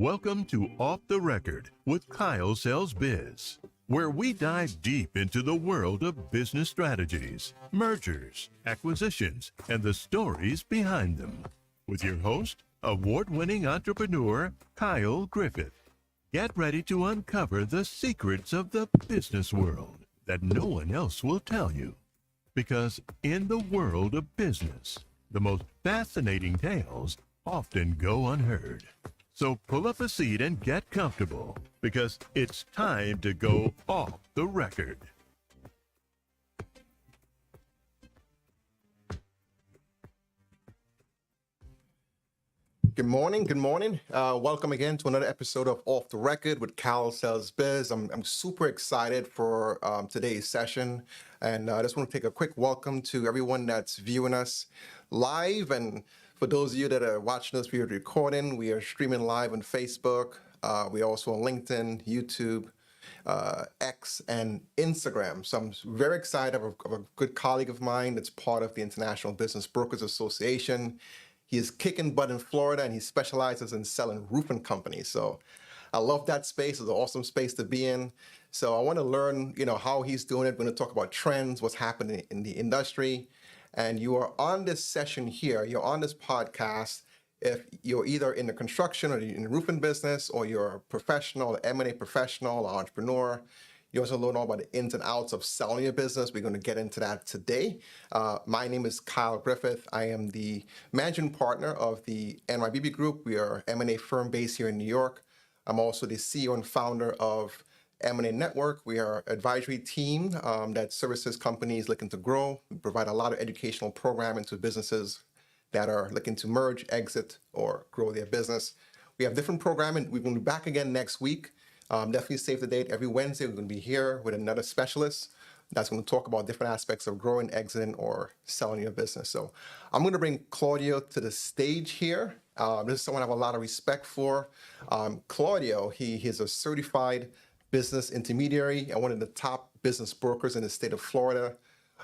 Welcome to Off the Record with KyleSellsBiz, where we dive deep into the world of business strategies, mergers, acquisitions, and the stories behind them. With your host, award-winning entrepreneur Kyle Griffith. Get ready to uncover the secrets of the business world that no one else will tell you. Because in the world of business, the most fascinating tales often go unheard. So pull up a seat and get comfortable, because it's time to go off the record. Good morning. Good morning. Welcome again to another episode of Off the Record with KyleSellsBiz. I'm super excited for today's session, and I just want to take a quick welcome to everyone that's viewing us live, and for those of you that are watching us via recording, we are streaming live on Facebook. We're also on LinkedIn, YouTube, X, and Instagram. So I'm very excited of a good colleague of mine that's part of the International Business Brokers Association. He is kicking butt in Florida, and he specializes in selling roofing companies. So I love that space. It's an awesome space to be in. So I want to learn, how he's doing it. We're going to talk about trends, what's happening in the industry. And you are on this session here, you're on this podcast, if you're either in the construction or in the roofing business, or you're a professional, an M&A professional, or entrepreneur. You also learn all about the ins and outs of selling your business. We're going to get into that today. My name is Kyle Griffith. I am the managing partner of the NYBB Group. We are an M&A firm based here in New York. I'm also the CEO and founder of M&A Network. We are an advisory team that services companies looking to grow. We provide a lot of educational programming to businesses that are looking to merge, exit, or grow their business. We have different programming. We're going to be back again next week. Definitely save the date. Every Wednesday, we're going to be here with another specialist that's going to talk about different aspects of growing, exiting, or selling your business. So I'm going to bring Claudio to the stage here. This is someone I have a lot of respect for. Claudio, he is a certified business intermediary and one of the top business brokers in the state of Florida.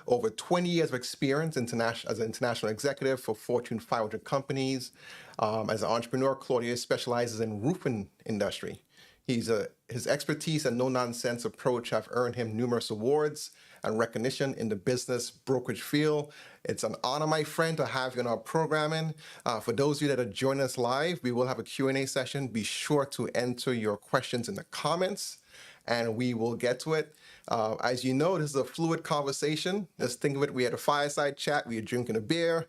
Over 20 years of experience as an international executive for Fortune 500 companies. As an entrepreneur, Claudio specializes in roofing industry. His expertise and no-nonsense approach have earned him numerous awards and recognition in the business brokerage field. It's an honor, my friend, to have you in our programming. For those of you that are joining us live, we will have a Q&A session. Be sure to enter your questions in the comments, and we will get to it. As you know, this is a fluid conversation. Just think of it, we had a fireside chat, we were drinking a beer,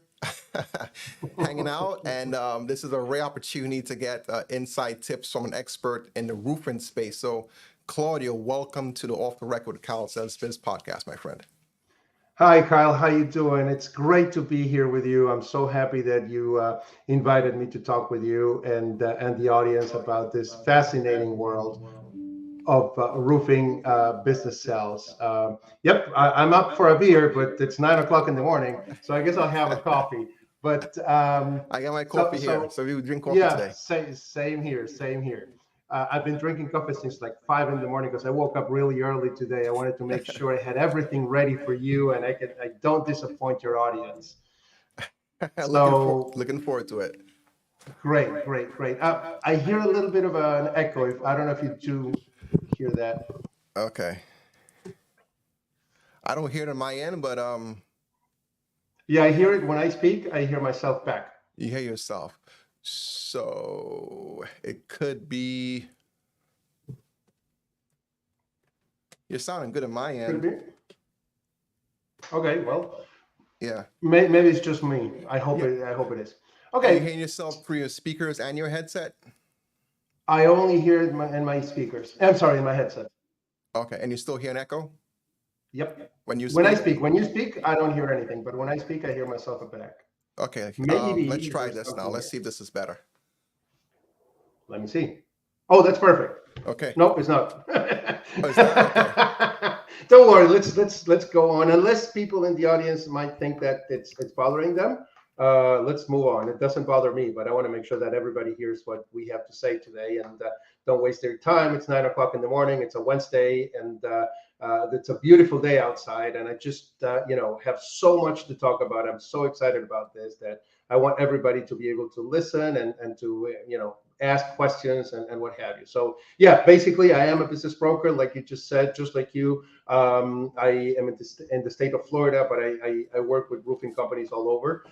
hanging out, and this is a rare opportunity to get inside tips from an expert in the roofing space. So, Claudio, welcome to the Off the Record with KyleSellsBiz podcast, my friend. Hi, Kyle. How you doing? It's great to be here with you. I'm so happy that you invited me to talk with you and the audience about this fascinating world of roofing business sales. Yep, I'm up for a beer, but it's 9 o'clock in the morning, so I guess I'll have a coffee. But I got my coffee here, so we would drink coffee today. Yeah, same here. I've been drinking coffee since like 5 in the morning because I woke up really early today. I wanted to make sure I had everything ready for you, and I don't disappoint your audience. Looking forward to it. Great. I hear a little bit of an echo. I don't know if you do hear that. Okay. I don't hear it on my end, but yeah, I hear it when I speak. I hear myself back. You hear yourself. So it could be you're sounding good on my end. Could be. Okay, well, yeah. Maybe it's just me. I hope it is. Okay. Are you hearing yourself through your speakers and your headset? I only hear it in my speakers. I'm sorry, in my headset. Okay, and you still hear an echo? Yep. When you speak, I don't hear anything, but when I speak, I hear myself back. Okay, let's try this now. Let's see if this is better. Let me see. Oh, that's perfect. Okay. Nope, it's not. Oh, it's not? Okay. Don't worry. Let's go on. Unless people in the audience might think that it's bothering them, let's move on. It doesn't bother me, but I want to make sure that everybody hears what we have to say today, and don't waste their time. It's 9 o'clock in the morning. It's a Wednesday, and it's a beautiful day outside, and I just have so much to talk about. I'm so excited about this that I want everybody to be able to listen and to ask questions and what have you. So yeah, basically I am a business broker, like you just said, just like you. I am in the state of Florida, but I work with roofing companies all over.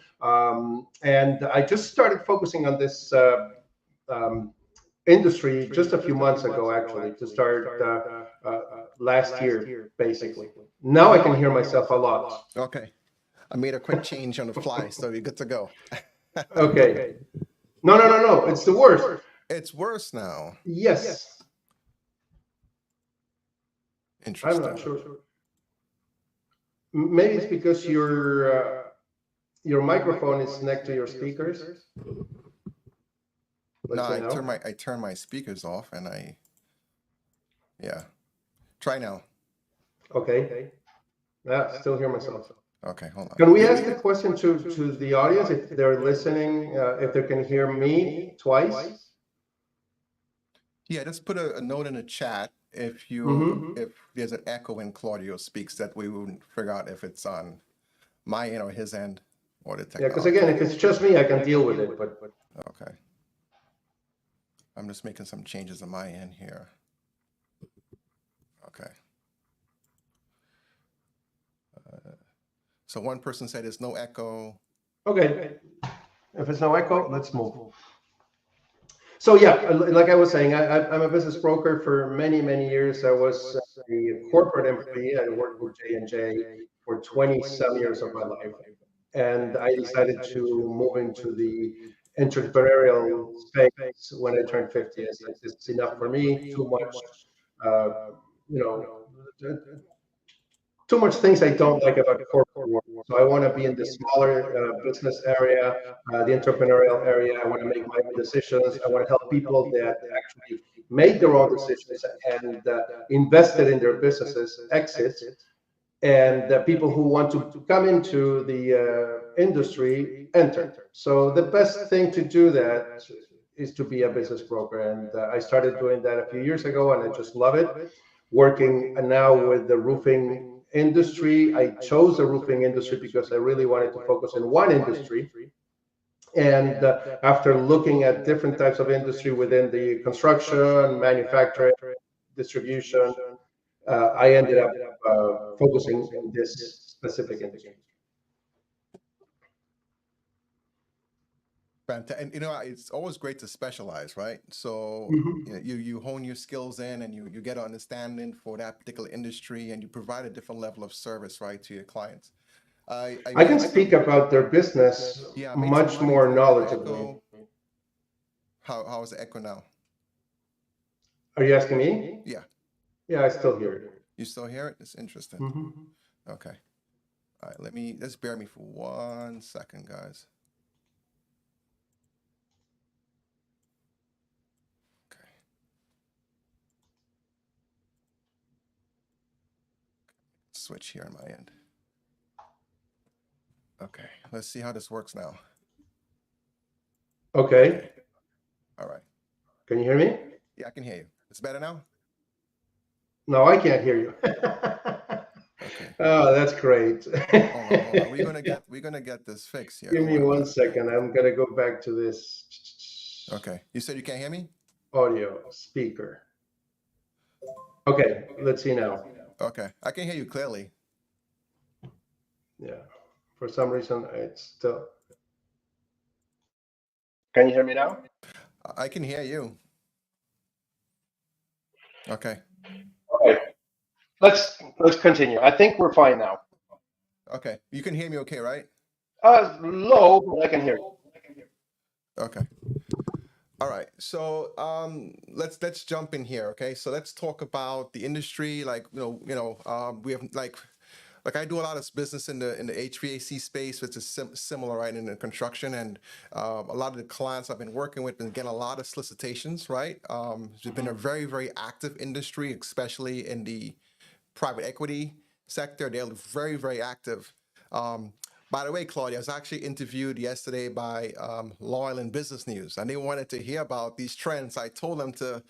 And I just started focusing on this industry just a few months ago, actually, to start last year, basically. Now I can hear myself a lot. Okay. I made a quick change on the fly, so you're good to go. Okay. No. It's the worst. It's worse now. Yes. I'm Interesting. not sure. Maybe it's because your microphone is next to your speakers. No, I turn my speakers off and yeah. Try now. Okay. Yeah, still hear myself. Okay, hold on. Can we ask a question to the audience if they're listening, if they can hear me twice? Yeah, just put a note in the chat if there's an echo when Claudio speaks, that we wouldn't figure out if it's on my end or his end or the technology. Yeah, because again, if it's just me, I can deal with it. But okay. I'm just making some changes on my end here. Okay. So one person said there's no echo. okay, if it's no echo, let's move. So yeah, like I was saying, I'm a business broker for many years. I was a corporate employee. I worked for J&J for 20-some years of my life, and I decided to move into the entrepreneurial space when I turned 50. I said, this is enough for me. Too much, you know, too much things I don't like about corporate world. So I want to be in the smaller business area, the entrepreneurial area. I want to make my own decisions. I want to help people that actually made their own decisions and invested in their businesses, exit, and people who want to come into the industry, enter. So the best thing to do that is to be a business broker. And I started doing that a few years ago, and I just love it. Working now with the roofing industry. I chose the roofing industry because I really wanted to focus in one industry. And after looking at different types of industry within the construction, manufacturing, distribution, I ended up focusing in this specific industry. And it's always great to specialize, right? So you hone your skills in, and you get an understanding for that particular industry, and you provide a different level of service, right, to your clients. I can speak about their business much more knowledgeably. How is the echo now? Are you asking me? Yeah. Yeah, I still hear it. You still hear it? It's interesting. Okay. All right. Let's bear me for 1 second, guys. Okay. Switch here on my end. Okay. Let's see how this works now. Okay. All right. Can you hear me? Yeah, I can hear you. It's better now? No, I can't hear you. Okay. Oh, that's great. Hold on. We're gonna get this fixed here. Give me 1 second. I'm gonna go back to this. Okay. You said you can't hear me? Audio speaker. Okay, let's see now. Okay. I can hear you clearly. Yeah. For some reason, it's still. Can you hear me now? I can hear you. Okay. Okay. Let's continue. I think we're fine now. Okay. You can hear me okay, right? Low, but I can hear you. Okay. All right. So let's jump in here. Okay. So let's talk about the industry. Like we have like I do a lot of business in the HVAC space, which is similar, right, in the construction, and a lot of the clients I've been working with been getting a lot of solicitations, right? It's been a very, very active industry, especially in the private equity sector. They're very, very active. By the way, Claudia, I was actually interviewed yesterday by Loyal and Business News, and they wanted to hear about these trends. I told them to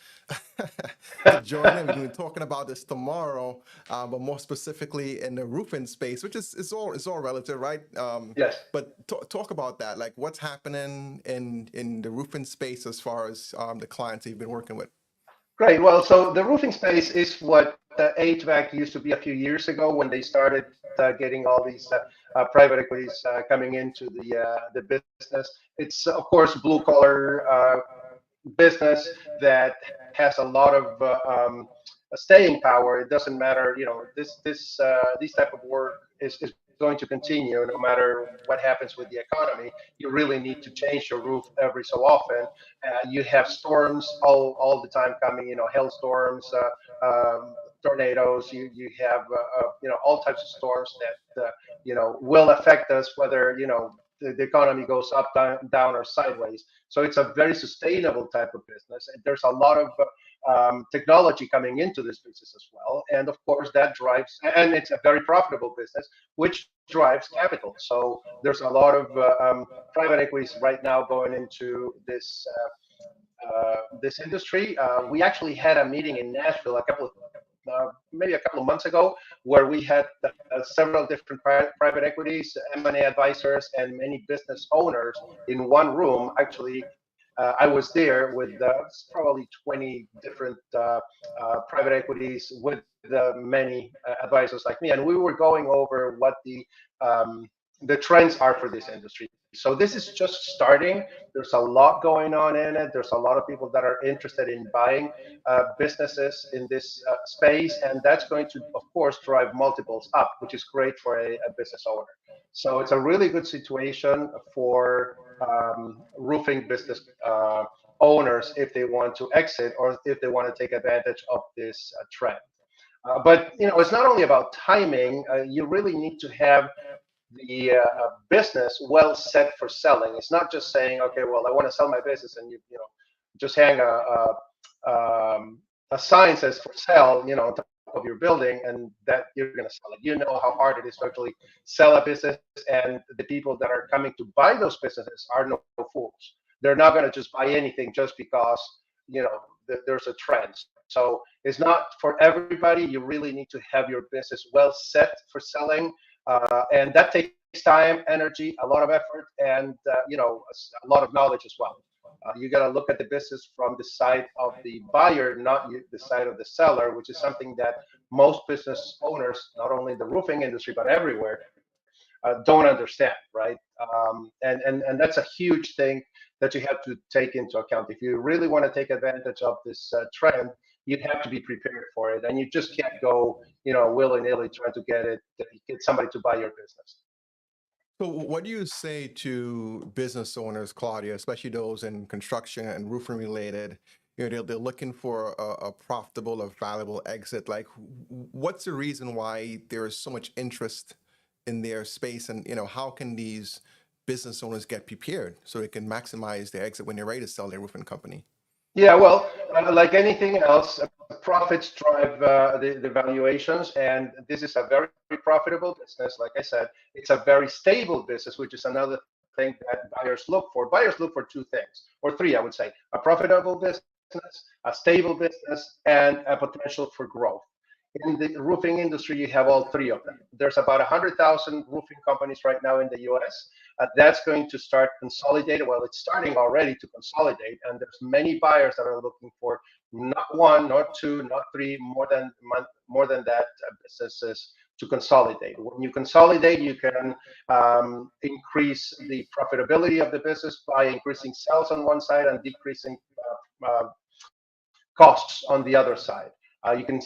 to join in. We're going to be talking about this tomorrow, but more specifically in the roofing space, which is it's all relative, right? Yes. But talk about that, like what's happening in the roofing space as far as the clients you've been working with. Great. Well, so the roofing space is what HVAC used to be a few years ago when they started getting all these private equities coming into the business. It's of course blue collar business that has a lot of staying power. It doesn't matter, this type of work is going to continue no matter what happens with the economy. You really need to change your roof every so often. You have storms all the time coming, hailstorms, tornadoes. You have all types of storms that will affect us, whether the economy goes up, down, or sideways. So it's a very sustainable type of business, and there's a lot of technology coming into this business as well. And of course, that drives, and it's a very profitable business, which drives capital. So there's a lot of private equities right now going into this industry. We actually had a meeting in Nashville maybe a couple of months ago, where we had several different private equities, M&A advisors, and many business owners in one room. Actually, I was there with probably 20 different private equities with many advisors like me, and we were going over what the trends are for this industry. So this is just starting. There's a lot going on in it. There's a lot of people that are interested in buying businesses in this space, and that's going to, of course, drive multiples up, which is great for a business owner. So it's a really good situation for roofing business owners if they want to exit or if they want to take advantage of this trend. But it's not only about timing. You really need to have the business well set for selling. It's not just saying, okay, well, I want to sell my business, and you just hang a sign says for sale, on top of your building, and that you're going to sell it. You know how hard it is to actually sell a business, and the people that are coming to buy those businesses are no fools. They're not going to just buy anything just because there's a trend. So it's not for everybody. You really need to have your business well set for selling. And that takes time, energy, a lot of effort, and a lot of knowledge as well. You got to look at the business from the side of the buyer, not the side of the seller, which is something that most business owners, not only in the roofing industry but everywhere, don't understand, right? And that's a huge thing that you have to take into account. If you really want to take advantage of this trend, you'd have to be prepared for it, and you just can't go, willy-nilly trying to get somebody to buy your business. So what do you say to business owners, Claudia, especially those in construction and roofing related? They're looking for a profitable or valuable exit. Like, what's the reason why there is so much interest in their space, and how can these business owners get prepared so they can maximize their exit when they're ready to sell their roofing company? Yeah, well, like anything else, profits drive the valuations, and this is a very profitable business. Like I said, it's a very stable business, which is another thing that buyers look for. Buyers look for two things, or three, I would say: a profitable business, a stable business, and a potential for growth. In the roofing industry, you have all three of them. There's about 100,000 roofing companies right now in the U.S. That's going to start consolidating. Well, it's starting already to consolidate, and there's many buyers that are looking for not one, not two, not three, more than that businesses to consolidate. When you consolidate, you can increase the profitability of the business by increasing sales on one side and decreasing costs on the other side. You can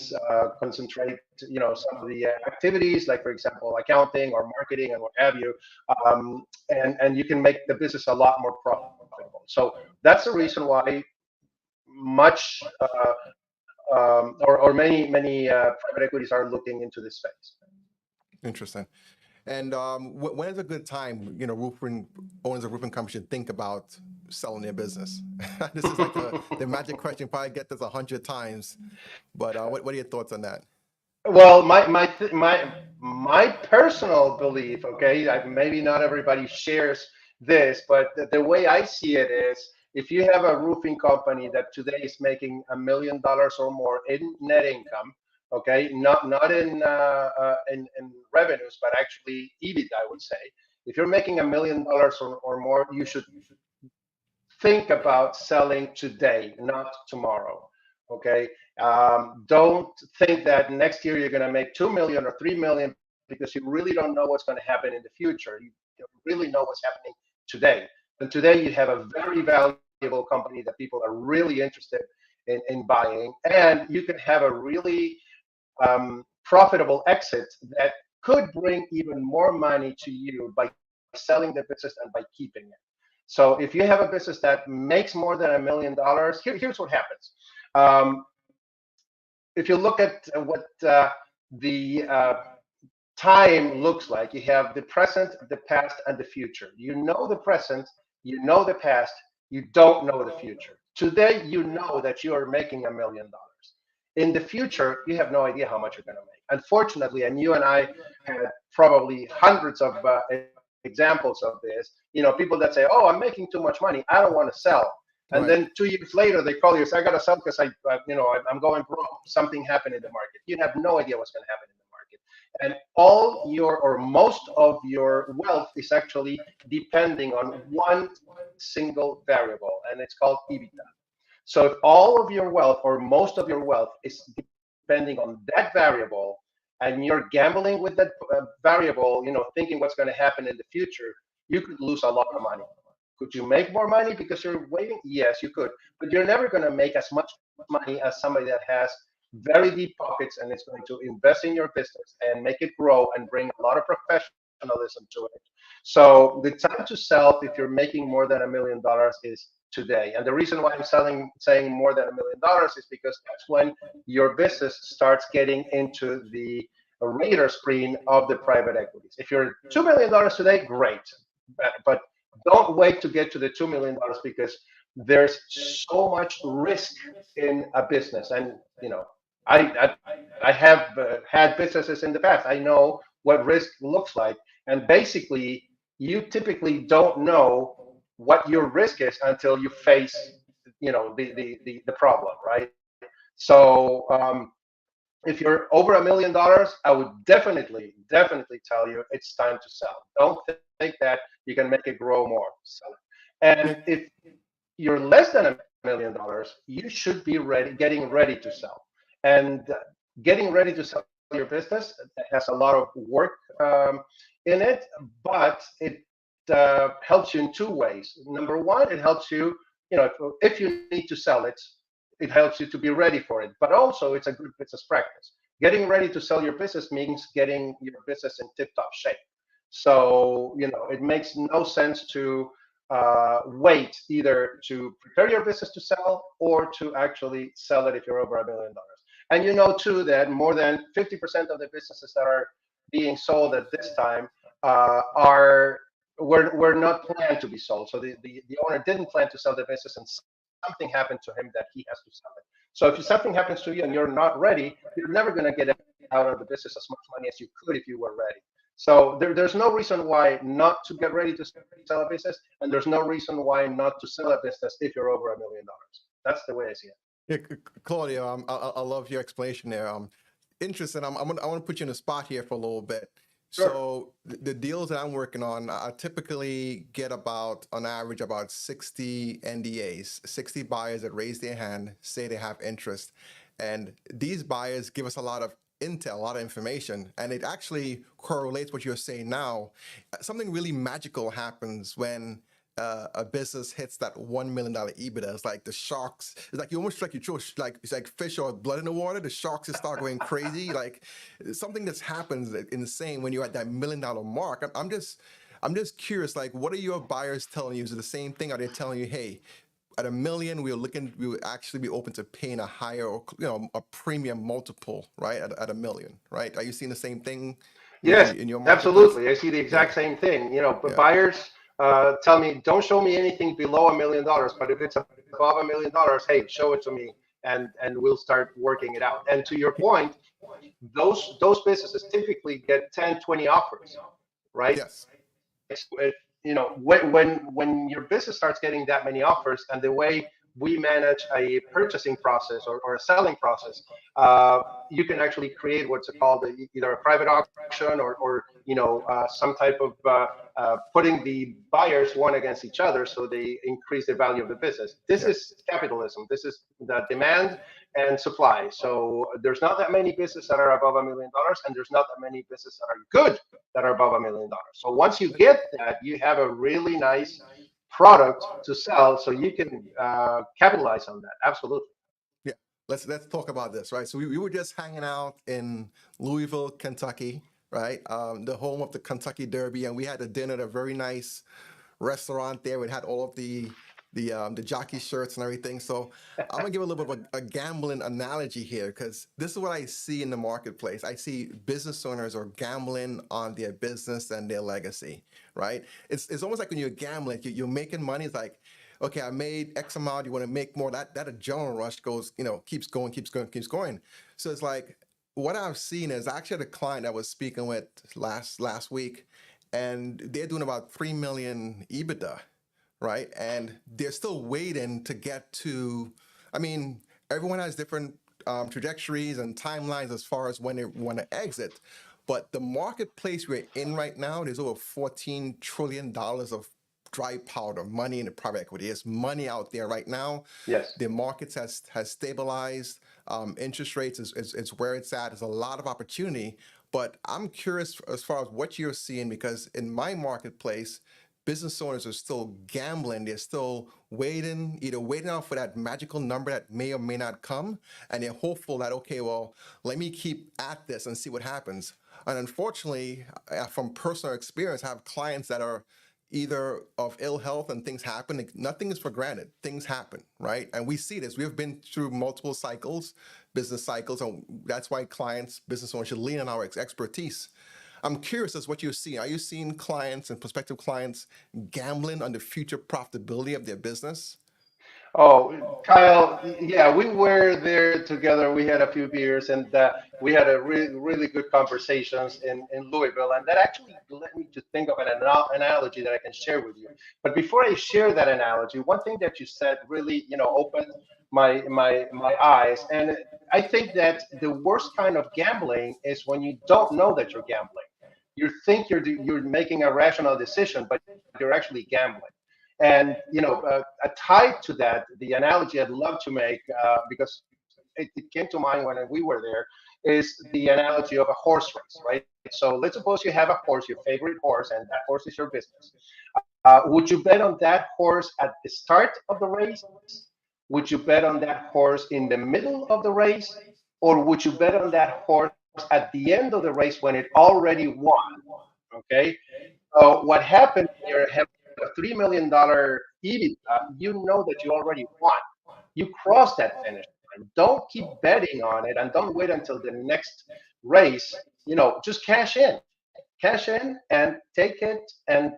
concentrate, some of the activities, like for example, accounting or marketing and what have you, and you can make the business a lot more profitable. So that's the reason why many private equities are looking into this space. Interesting. And when is a good time, roofing owners of roofing companies should think about selling their business? This is like the magic question. You probably get this 100 times, but what are your thoughts on that? Well, my personal belief, okay, maybe not everybody shares this, but the way I see it is, if you have a roofing company that today is making $1 million or more in net income, okay, not in revenues, but actually EBIT, I would say. If you're making $1 million or more, you should think about selling today, not tomorrow. Okay. Don't think that next year you're going to make 2 million or 3 million, because you really don't know what's going to happen in the future. You don't really know what's happening today. And today you have a very valuable company that people are really interested in buying, and you can have a really profitable exit that could bring even more money to you by selling the business and by keeping it. So if you have a business that makes more than $1 million, here's what happens. Um, if you look at what the time looks like, you have the present, the past, and the future. You know the present, you know the past, you don't know the future. Today, you know that you are making $1 million. In the future, you have no idea how much you're going to make. Unfortunately, and you and I had probably hundreds of examples of this. People that say, "Oh, I'm making too much money. I don't want to sell." And Right. then 2 years later, they call you and say, "I got to sell because I'm going broke. Something happened in the market." You have no idea what's going to happen in the market, and all your or most of your wealth is actually depending on one single variable, and it's called EBITDA. So if all of your wealth or most of your wealth is depending on that variable, and you're gambling with that variable, thinking what's going to happen in the future, you could lose a lot of money. Could you make more money because you're waiting? Yes, you could, but you're never going to make as much money as somebody that has very deep pockets and is going to invest in your business and make it grow and bring a lot of professionalism to it. So the time to sell if you're making more than $1 million is today. And the reason why I'm saying more than $1 million is because that's when your business starts getting into the radar screen of the private equities. If you're $2 million today, great, but don't wait to get to the $2 million, because there's so much risk in a business. And I have had businesses in the past. I know what risk looks like, and basically, you typically don't know what your risk is until you face the problem, right? So if you're over $1 million, I would definitely tell you it's time to sell. Don't think that you can make it grow more. Sell it. And if you're less than $1 million, you should be getting ready to sell. And getting ready to sell your business has a lot of work in it, but it helps you in two ways. Number one, it helps you, if you need to sell it, it helps you to be ready for it. But also, it's a good business practice. Getting ready to sell your business means getting your business in tip-top shape. So, it makes no sense to wait either to prepare your business to sell or to actually sell it if you're over $1 million. And too, that more than 50% of the businesses that are being sold at this time were not planned to be sold. So the owner didn't plan to sell the business, and something happened to him that he has to sell it. So if something happens to you and you're not ready, you're never going to get out of the business as much money as you could if you were ready. So there's no reason why not to get ready to sell a business, and there's no reason why not to sell a business if you're over $1 million. That's the way I see it. Yeah, Claudio, I love your explanation there. Interesting. I want to put you in a spot here for a little bit. Sure. So the deals that I'm working on, I typically get on average, about 60 NDAs, 60 buyers that raise their hand, say they have interest. And these buyers give us a lot of intel, a lot of information, and it actually correlates what you're saying now. Something really magical happens when a business hits that $1 million EBITDA. It's like the sharks. It's like you almost like you throw it's like fish or blood in the water. The sharks just start going crazy. Like something that's happens insane when you're at that $1 million mark. I'm just curious. Like, what are your buyers telling you? Is it the same thing? Are they telling you, hey, at $1 million, we would actually be open to paying a higher, or a premium multiple, right? At $1 million, right? Are you seeing the same thing Yes, in your marketplace? absolutely. I see the Yeah, exact same thing. But yeah. buyers tell me, don't show me anything below $1 million, but if it's above $1 million, hey, show it to me, and we'll start working it out. And to your point, those businesses typically get 10, 20 offers, right? Yes. When your business starts getting that many offers, and the way we manage a purchasing process or a selling process, you can actually create what's called either a private auction or some type of putting the buyers one against each other, so they increase the value of the business. This Yeah. is capitalism. This is the demand and supply. So there's not that many businesses that are above $1 million, and there's not that many businesses that are good that are above $1 million. So once you get that, you have a really nice product to sell, so you can capitalize on that. Absolutely. Yeah. Let's talk about this, right? So we were just hanging out in Louisville, Kentucky, right? The home of the Kentucky Derby, and we had a dinner at a very nice restaurant there. We had all of the jockey shirts and everything. So I'm gonna give a little bit of a gambling analogy here, because this is what I see in the marketplace. I see business owners are gambling on their business and their legacy, right? It's almost like when you're gambling, you're making money. It's like, okay, I made X amount. You want to make more. That adrenaline rush goes, keeps going, keeps going, keeps going. So it's like what I've seen is actually the client I was speaking with last week, and they're doing about 3 million EBITDA, right? And they're still waiting to get to, I mean, everyone has different trajectories and timelines as far as when they want to exit. But the marketplace we're in right now, there's over $14 trillion of dry powder, money in the private equity. There's money out there right now. Yes. The markets has stabilized. Interest rates is where it's at. There's a lot of opportunity. But I'm curious as far as what you're seeing, because in my marketplace, business owners are still gambling. They're still either waiting out for that magical number that may or may not come, and they're hopeful that, okay, well, let me keep at this and see what happens. And unfortunately, from personal experience, I have clients that are either of ill health and things happen. Nothing is for granted. Things happen, right? And we see this. We've been through multiple cycles, business cycles, and that's why clients, business owners should lean on our expertise. I'm curious as what you're seeing. Are you seeing clients and prospective clients gambling on the future profitability of their business? Oh, Kyle, yeah, we were there together. We had a few beers, and we had a really good conversations in Louisville. And that actually led me to think of an analogy that I can share with you. But before I share that analogy, one thing that you said really, opened my eyes. And I think that the worst kind of gambling is when you don't know that you're gambling. You think you're making a rational decision, but you're actually gambling. And tied to that, the analogy I'd love to make, because it came to mind when we were there, is the analogy of a horse race, right? So let's suppose you have a horse, your favorite horse, and that horse is your business. Would you bet on that horse at the start of the race? Would you bet on that horse in the middle of the race? Or would you bet on that horse at the end of the race when it already won? Okay. So what happened when you have a $3 million EBITDA, you know that you already won. You crossed that finish line. Don't keep betting on it, and don't wait until the next race. Just cash in and take it. And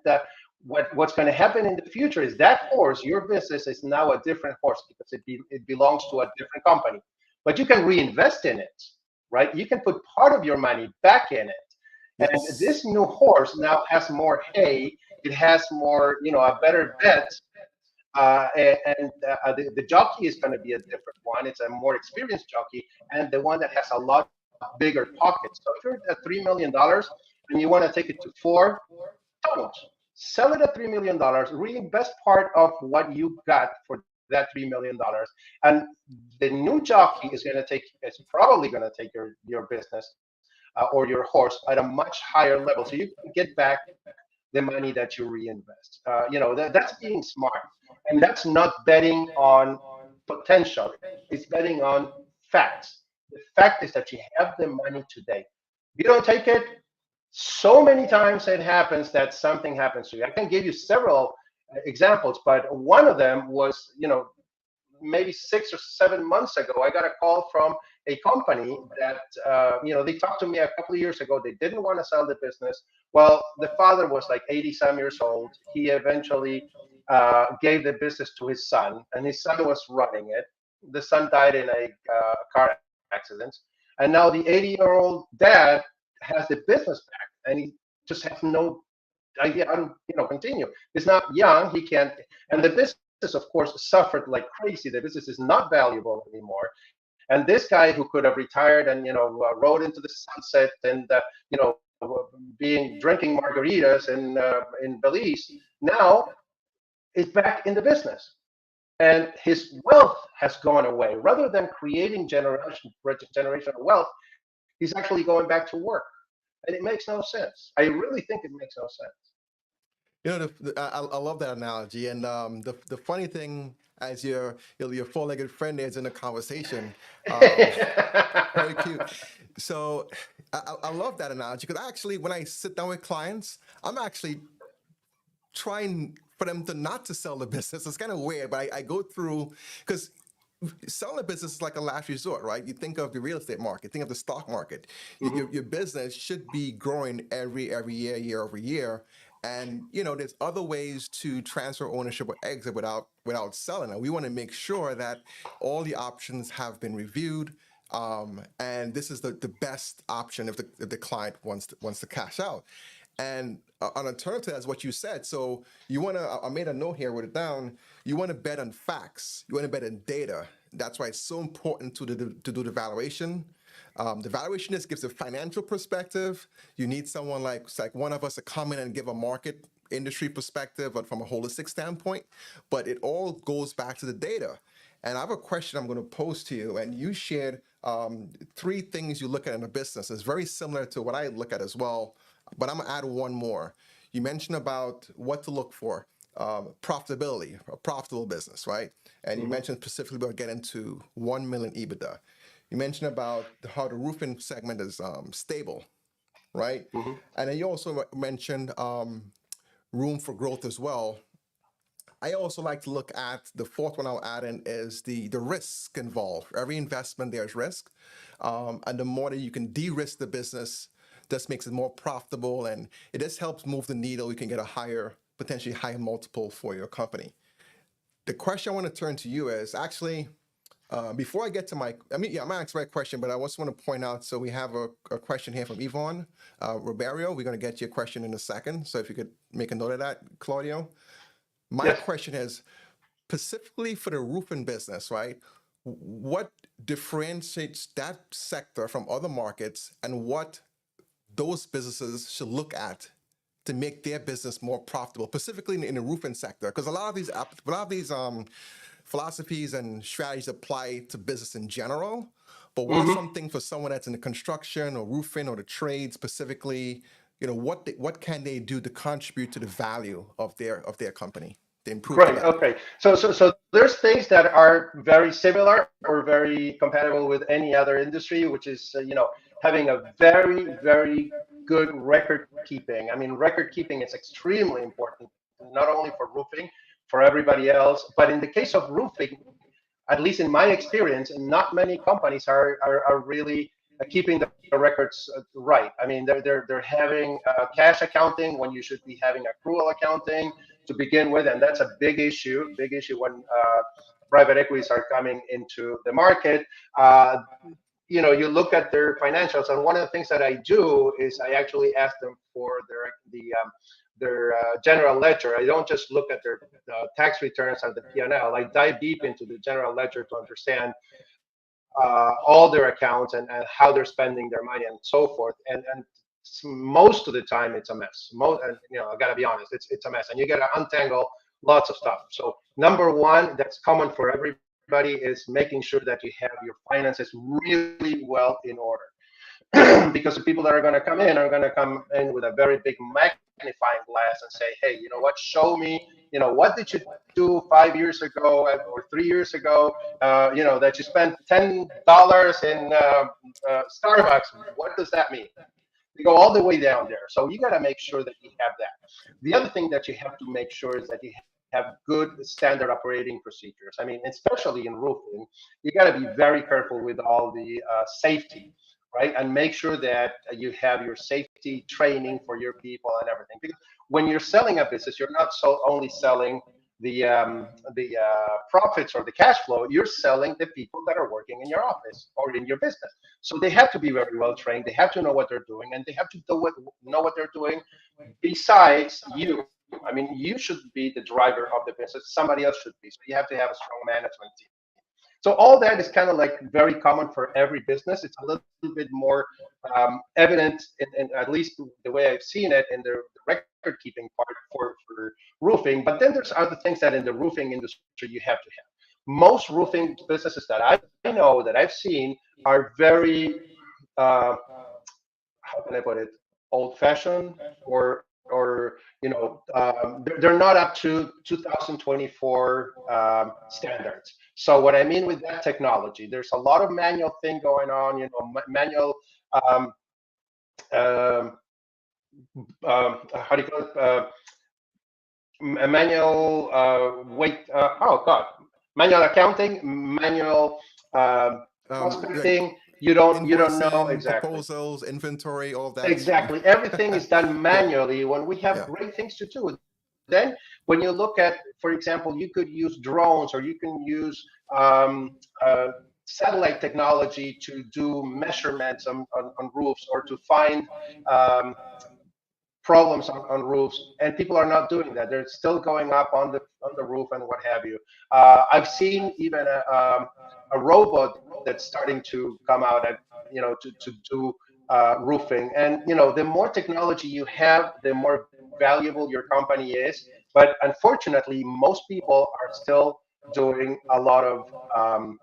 what's going to happen in the future is that horse, your business, is now a different horse because it belongs to a different company. But you can reinvest in it, right? You can put part of your money back in it. And Yes. this new horse now has more hay. It has more, a better bet. The jockey is going to be a different one. It's a more experienced jockey, and the one that has a lot bigger pockets. So if you're at $3 million and you want to take it to four, don't sell it at $3 million. Reinvest part of what you got for that $3 million, and the new jockey is probably going to take your business or your horse at a much higher level, so you can get back the money that you reinvest. That's being smart, and that's not betting on potential. It's betting on facts. The fact is that you have the money today. If you don't take it, so many times it happens that something happens to you. I can give you several examples, but one of them was, maybe 6 or 7 months ago, I got a call from a company that, they talked to me a couple of years ago. They didn't want to sell the business. Well, the father was like 80-some years old. He eventually gave the business to his son, and his son was running it. the son died in a car accident, and now the 80-year-old dad has the business back, and he just has no idea how to continue. He's not young, he can't, and the business of course suffered like crazy. The business is not valuable anymore, and this guy who could have retired and rode into the sunset and being drinking margaritas in Belize, now is back in the business, and his wealth has gone away. Rather than creating generational wealth, he's actually going back to work, and it makes no sense. I really think it makes no sense. I love that analogy, and the funny thing, as your four-legged friend is in the conversation, very cute. So I love that analogy because actually, when I sit down with clients, I'm actually trying for them to not to sell the business. It's kind of weird, but I go through because selling a business is like a last resort, right? You think of the real estate market, think of the stock market. Your business should be growing every year, year over year. And there's other ways to transfer ownership or exit without selling. And we want to make sure that all the options have been reviewed. And this is the best option if the client wants to cash out. And an alternative is what you said. So you want to, I made a note here, wrote it down. You want to bet on facts. You want to bet on data. That's why it's so important to do the valuation. The valuationist gives a financial perspective. You need someone like one of us to come in and give a market industry perspective, but from a holistic standpoint. But it all goes back to the data. And I have a question I'm going to pose to you. And you shared 3 things you look at in a business. It's very similar to what I look at as well. But I'm going to add one more. You mentioned about what to look for, profitability, a profitable business, right? And you mentioned specifically about getting to 1 million EBITDA. You mentioned about how the roofing segment is stable, right? And then you also mentioned room for growth as well. I also like to look at the 4th one I'll add in is the risk involved. Every investment, there's risk. And the more that you can de-risk the business, this makes it more profitable, and it just helps move the needle. You can get a potentially higher multiple for your company. The question I want to turn to you is actually, before I get to I'm going to ask my question, but I also want to point out, so we have a question here from Yvonne Robario. We're going to get your question in a second. So if you could make a note of that, Claudio. My question is, specifically for the roofing business, right? What differentiates that sector from other markets, and what those businesses should look at to make their business more profitable, specifically in the roofing sector? Because a lot of these philosophies and strategies apply to business in general. But what are something for someone that's in the construction or roofing or the trade specifically? What can they do to contribute to the value of their company? To improve. Great. Okay. So there's things that are very similar or very compatible with any other industry, which is having a very, very good record keeping. I mean, record keeping is extremely important, not only for roofing, for everybody else, but in the case of roofing, at least in my experience, not many companies are really keeping the records right. I mean, they're having cash accounting when you should be having accrual accounting to begin with, and that's a big issue when private equities are coming into the market. You look at their financials, and one of the things that I do is I actually ask them for their general ledger. I don't just look at their tax returns and the P&L. I dive deep into the general ledger to understand all their accounts and how they're spending their money and so forth. And most of the time it's a mess. I gotta be honest, it's a mess, and you gotta untangle lots of stuff. So number one, that's common for everybody, is making sure that you have your finances really well in order. Because the people that are going to come in with a very big magnifying glass and say, hey, you know what, show me, what did you do 5 years ago or 3 years ago, that you spent $10 in Starbucks. What does that mean? You go all the way down there. So you got to make sure that you have that. The other thing that you have to make sure is that you have good standard operating procedures. I mean, especially in roofing, you got to be very careful with all the safety, right? And make sure that you have your safety training for your people and everything. Because when you're selling a business, you're not only selling profits or the cash flow, you're selling the people that are working in your office or in your business. So they have to be very well trained. They have to know what they're doing, and they have to know what they're doing. Besides you, I mean, you should be the driver of the business. Somebody else should be. So you have to have a strong management team. So all that is kind of like very common for every business. It's a little bit more evident, in at least the way I've seen it in the record keeping part for roofing. But then there's other things that in the roofing industry you have to have. Most roofing businesses that I know that I've seen are very how can I put it, old-fashioned, or they're not up to 2024 standards. So what I mean with that technology, there's a lot of manual thing going on, manual um, um, how do you call it? Manual oh God, manual accounting, manual Like prospecting. You don't know invoicing, exactly. proposals, inventory, all of that is Exactly. Everything is done yeah, manually when we have yeah. great things to do. Then, when you look at, for example, you could use drones or you can use um, uh, satellite technology to do measurements on roofs or to find um, problems on roofs, and people are not doing that. They're still going up on the roof and what have you. I've seen even a robot that's starting to come out and to do roofing. And the more technology you have, the more valuable your company is. But unfortunately, most people are still doing a lot of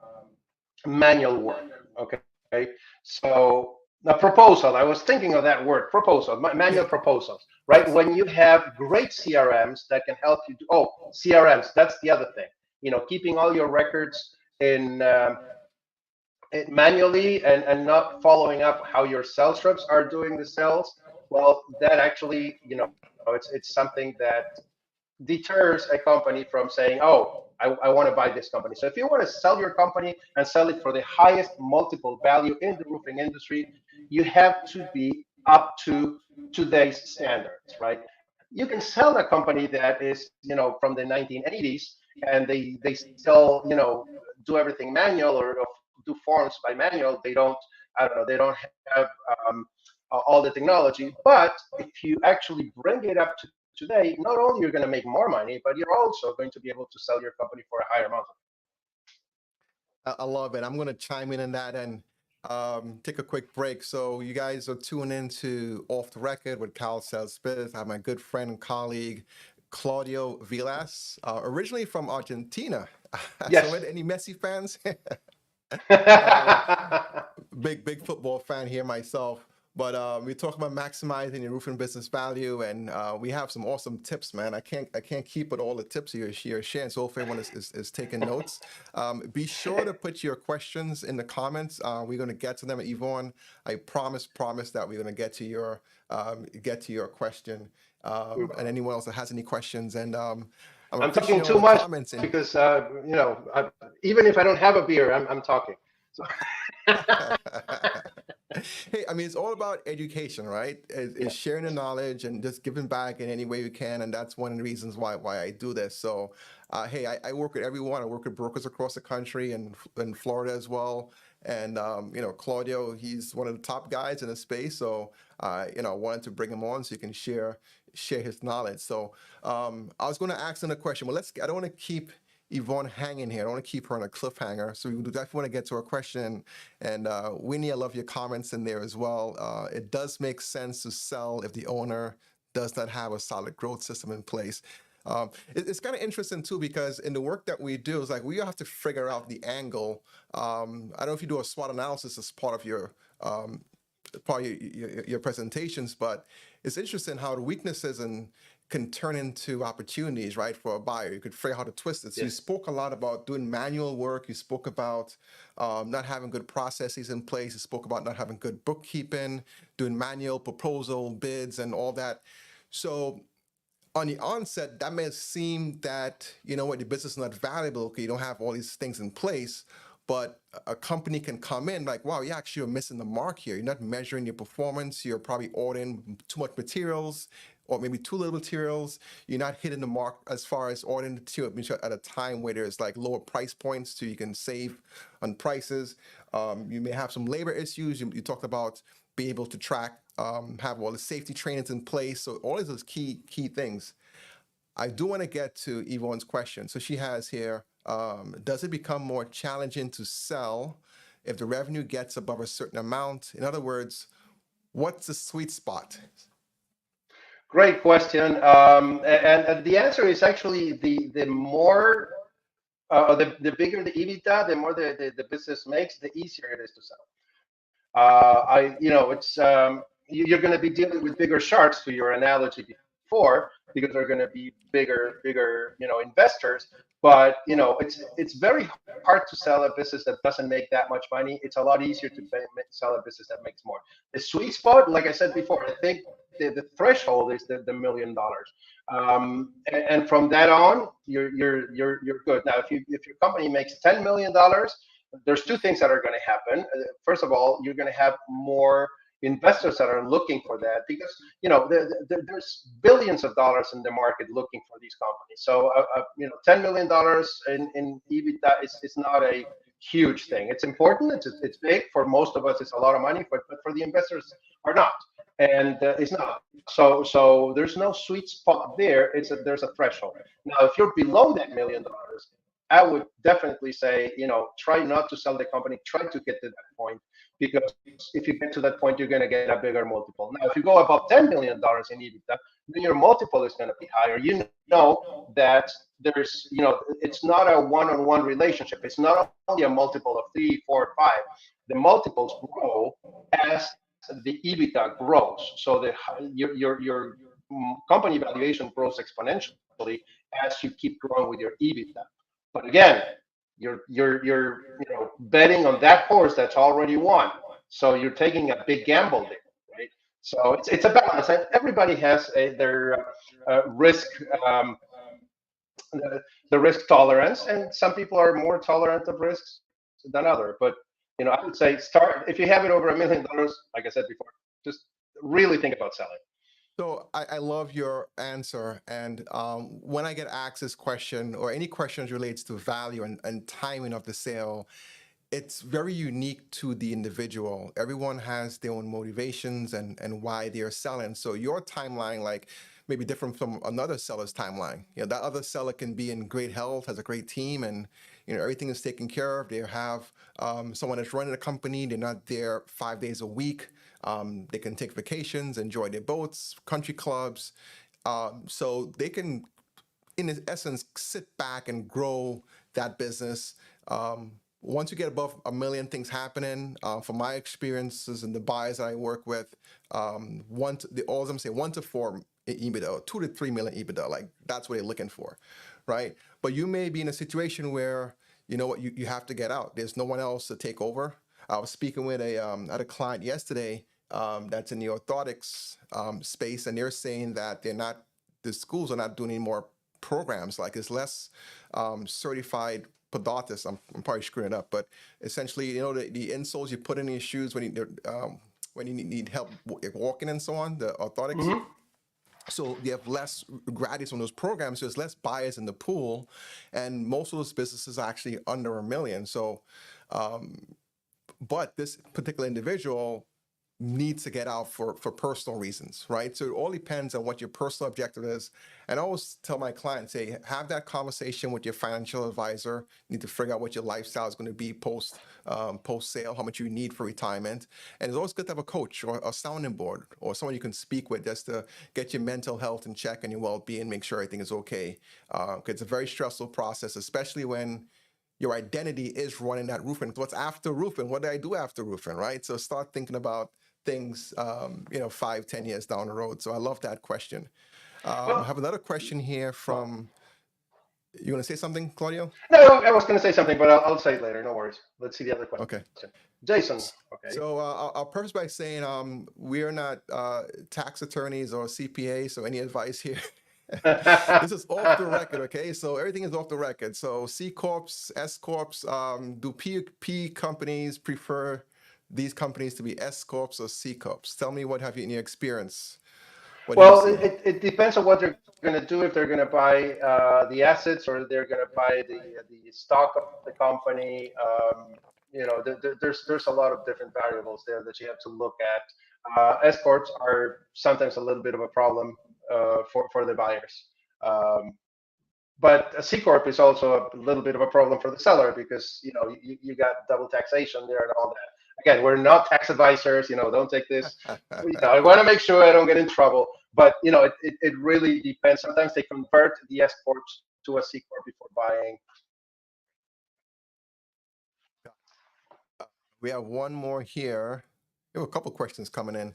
manual work. Okay, so the proposal. I was thinking of that word, proposal, manual Yeah. proposals, right? Yes. When you have great CRMs that can help you do, oh, CRMs, that's the other thing. Keeping all your records in manually and not following up how your sales reps are doing the sales. Well, that actually, it's something that deters a company from saying, oh, I want to buy this company. So if you want to sell your company and sell it for the highest multiple value in the roofing industry, you have to be up to today's standards, right? You can sell a company that is, from the 1980s, and they still, do everything manual or do forms by manual. They don't, I don't know, they don't have all the technology. But if you actually bring it up to today, not only you're going to make more money, but you're also going to be able to sell your company for a higher amount. I love it. I'm going to chime in on that and take a quick break. So you guys are tuning into Off the Record with Kyle Sells Biz. I have my good friend and colleague, Claudio Vilas, originally from Argentina. So Yes. any Messi fans? um, I big football fan here myself. But we talk about maximizing your roofing business value, and we have some awesome tips, man. I can't keep with all the tips you're sharing. So hopefully everyone is taking notes. Be sure to put your questions in the comments. We're going to get to them, Yvonne. I promise that we're going to get to your question. And anyone else that has any questions, and I'm I'm appreciating talking all too the much comments and. because even if I don't have a beer, I'm talking. So. Hey, I mean, it's all about education, right? It's Yes. sharing the knowledge and just giving back in any way we can, and that's one of the reasons why I do this. So, hey, I work with everyone. I work with brokers across the country and in Florida as well. And Claudio, he's one of the top guys in the space. So, I wanted to bring him on so you can share his knowledge. So, I was going to ask him a question. Well, I don't want to keep Yvonne hanging here. I don't want to keep her on a cliffhanger. So we definitely want to get to her question. And Winnie, I love your comments in there as well. It does make sense to sell if the owner does not have a solid growth system in place. It's kind of interesting too, because in the work that we do, it's like we have to figure out the angle. I don't know if you do a SWOT analysis as part of your presentations, but it's interesting how the weaknesses can turn into opportunities, right, for a buyer. You could figure out how to twist it. So you Yes. spoke a lot about doing manual work. You spoke about not having good processes in place. You spoke about not having good bookkeeping, doing manual proposal, bids, and all that. So on the onset, that may seem that, your business is not valuable because you don't have all these things in place. But a company can come in like, wow, you actually are missing the mark here. You're not measuring your performance. You're probably ordering too much materials. or maybe too little materials. You're not hitting the mark as far as ordering the material at a time where there's like lower price points so you can save on prices. You may have some labor issues. You talked about being able to track, have all the safety trainings in place. So all of those key things. I do want to get to Yvonne's question. So she has here, does it become more challenging to sell if the revenue gets above a certain amount? In other words, what's the sweet spot? Great question. And the answer is actually the more, the bigger the EBITDA, the more the business makes, the easier it is to sell. It's you're going to be dealing with bigger sharks, to your analogy before, because they're going to be bigger, investors. But it's very hard to sell a business that doesn't make that much money. It's a lot easier to sell a business that makes more. The sweet spot, like I said before, I think the threshold is the $1 million, and from that on, you're good. Now, if your company makes $10 million, there's two things that are going to happen. First of all, you're going to have more investors that are looking for that, because there's billions of dollars in the market looking for these companies. So $10 million in EBITDA is not a huge thing. It's important. It's big for most of us. It's a lot of money, but for the investors are not, and it's not. So there's no sweet spot there. There's a threshold. Now, if you're below that $1 million, I would definitely say, try not to sell the company. Try to get to that point, because if you get to that point, you're going to get a bigger multiple. Now, if you go above $10 million in EBITDA, then your multiple is going to be higher. You know that there's, it's not a one-on-one relationship. It's not only a multiple of 3, 4, 5. The multiples grow as the EBITDA grows. So your company valuation grows exponentially as you keep growing with your EBITDA. But again, you're betting on that horse that's already won. So you're taking a big gamble there, right? So it's a balance. Everybody has their risk, the risk tolerance, and some people are more tolerant of risks than others. But I would say start, if you have it over $1 million, like I said before, just really think about selling. So I love your answer. And when I get asked this question, or any questions relates to value and timing of the sale, it's very unique to the individual. Everyone has their own motivations and why they're selling. So your timeline, like, may be different from another seller's timeline. That other seller can be in great health, has a great team, and everything is taken care of. They have someone that's running a company. They're not there 5 days a week. They can take vacations, enjoy their boats, country clubs. So they can, in essence, sit back and grow that business. Once you get above $1 million, things happening. From my experiences and the buyers I work with, all of them say 1 to 4 EBITDA, 2 to 3 million EBITDA. Like, that's what they're looking for, right? But you may be in a situation where you have to get out. There's no one else to take over. I was speaking with a client yesterday that's in the orthotics space, and they're saying that the schools are not doing any more programs. Like, it's less certified podologists. I'm probably screwing it up, but essentially, the insoles you put in your shoes when you need help walking and so on, the orthotics. Mm-hmm. So you have less graduates on those programs, so there's less buyers in the pool, and most of those businesses are actually under $1 million. So, but this particular individual needs to get out for personal reasons, right? So it all depends on what your personal objective is. And I always tell my clients, say, have that conversation with your financial advisor. You need to figure out what your lifestyle is going to be post sale, how much you need for retirement. And it's always good to have a coach or a sounding board or someone you can speak with just to get your mental health in check and your well-being, make sure everything is okay. Because it's a very stressful process, especially when your identity is running that roofing. What's after roofing? What do I do after roofing, right? So start thinking about things, 5, 10 years down the road. So I love that question. I have another question here from, you want to say something, Claudio? No, I was going to say something, but I'll say it later. No worries. Let's see the other question. Okay. Jason. Okay. So I'll preface by saying we're not tax attorneys or CPA, so any advice here? This is off the record, okay? So everything is off the record. So C Corps, S Corps, do P companies prefer these companies to be S Corps or C Corps? Tell me, what have you in your experience? What do you Well, see? it depends on what they're going to do. If they're going to buy the assets or they're going to buy the stock of the company. There's a lot of different variables there that you have to look at. S corps are sometimes a little bit of a problem for the buyers. But a C corp is also a little bit of a problem for the seller because you got double taxation there and all that. Again, we're not tax advisors. Don't take this. I want to make sure I don't get in trouble. But it really depends. Sometimes they convert the S corps to a C corp before buying. We have one more here. We have a couple questions coming in.